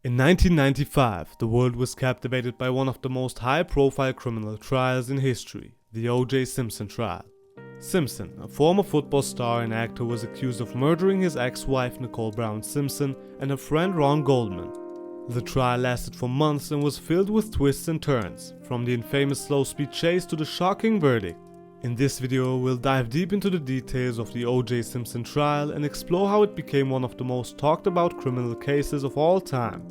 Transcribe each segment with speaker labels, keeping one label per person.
Speaker 1: In 1995, the world was captivated by one of the most high-profile criminal trials in history, the O.J. Simpson trial. Simpson, a former football star and actor, was accused of murdering his ex-wife Nicole Brown Simpson and her friend Ron Goldman. The trial lasted for months and was filled with twists and turns, from the infamous slow-speed chase to the shocking verdict. In this video, we'll dive deep into the details of the O.J. Simpson trial and explore how it became one of the most talked about criminal cases of all time.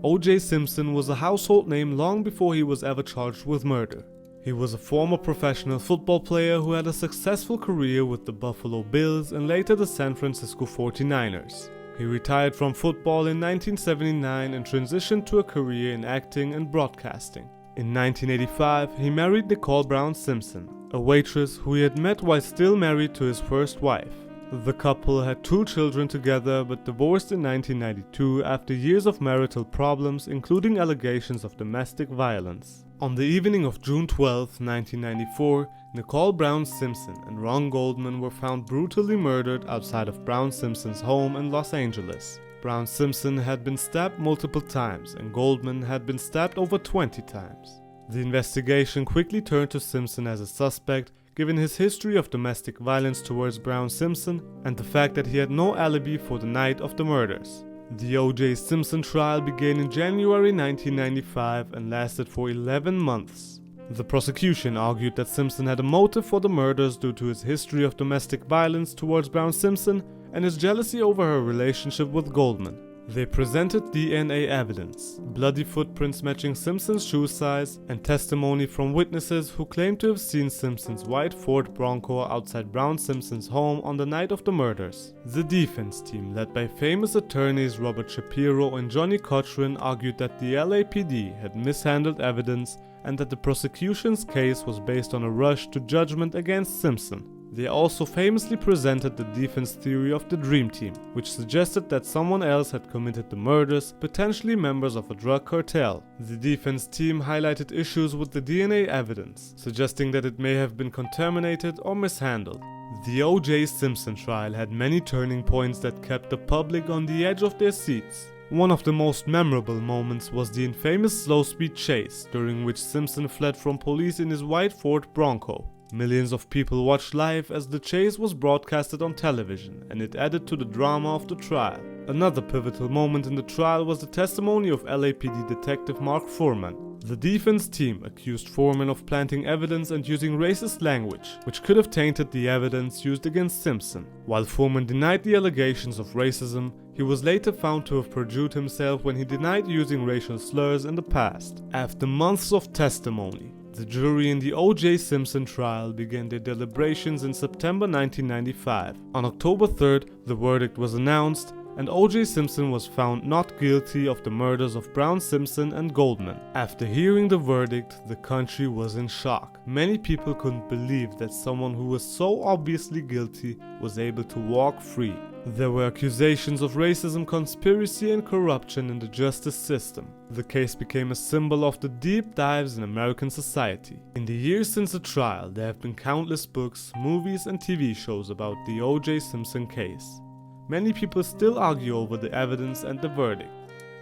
Speaker 1: O.J. Simpson was a household name long before he was ever charged with murder. He was a former professional football player who had a successful career with the Buffalo Bills and later the San Francisco 49ers. He retired from football in 1979 and transitioned to a career in acting and broadcasting. In 1985, he married Nicole Brown Simpson, a waitress who he had met while still married to his first wife. The couple had 2 children together but divorced in 1992 after years of marital problems, including allegations of domestic violence. On the evening of June 12, 1994, Nicole Brown Simpson and Ron Goldman were found brutally murdered outside of Brown Simpson's home in Los Angeles. Brown Simpson had been stabbed multiple times and Goldman had been stabbed over 20 times. The investigation quickly turned to Simpson as a suspect, given his history of domestic violence towards Brown Simpson and the fact that he had no alibi for the night of the murders. The O.J. Simpson trial began in January 1995 and lasted for 11 months. The prosecution argued that Simpson had a motive for the murders due to his history of domestic violence towards Brown Simpson and his jealousy over her relationship with Goldman. They presented DNA evidence, bloody footprints matching Simpson's shoe size, and testimony from witnesses who claimed to have seen Simpson's white Ford Bronco outside Brown Simpson's home on the night of the murders. The defense team, led by famous attorneys Robert Shapiro and Johnny Cochran, argued that the LAPD had mishandled evidence and that the prosecution's case was based on a rush to judgment against Simpson. They also famously presented the defense theory of the Dream Team, which suggested that someone else had committed the murders, potentially members of a drug cartel. The defense team highlighted issues with the DNA evidence, suggesting that it may have been contaminated or mishandled. The O.J. Simpson trial had many turning points that kept the public on the edge of their seats. One of the most memorable moments was the infamous slow-speed chase, during which Simpson fled from police in his white Ford Bronco. Millions of people watched live as the chase was broadcasted on television, and it added to the drama of the trial. Another pivotal moment in the trial was the testimony of LAPD detective Mark Foreman. The defense team accused Foreman of planting evidence and using racist language, which could have tainted the evidence used against Simpson. While Foreman denied the allegations of racism, he was later found to have perjured himself when he denied using racial slurs in the past. After months of testimony, the jury in the O.J. Simpson trial began their deliberations in September 1995. On October 3rd, the verdict was announced, and O.J. Simpson was found not guilty of the murders of Brown Simpson and Goldman. After hearing the verdict, the country was in shock. Many people couldn't believe that someone who was so obviously guilty was able to walk free. There were accusations of racism, conspiracy, and corruption in the justice system. The case became a symbol of the deep dives in American society. In the years since the trial, there have been countless books, movies, and TV shows about the O.J. Simpson case. Many people still argue over the evidence and the verdict.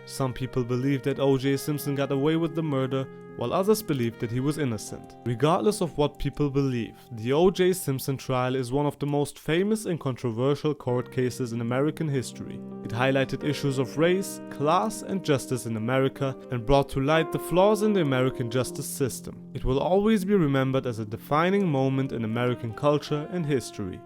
Speaker 1: Some people believe that O.J. Simpson got away with the murder, while others believe that he was innocent. Regardless of what people believe, the O.J. Simpson trial is one of the most famous and controversial court cases in American history. It highlighted issues of race, class, and justice in America and brought to light the flaws in the American justice system. It will always be remembered as a defining moment in American culture and history.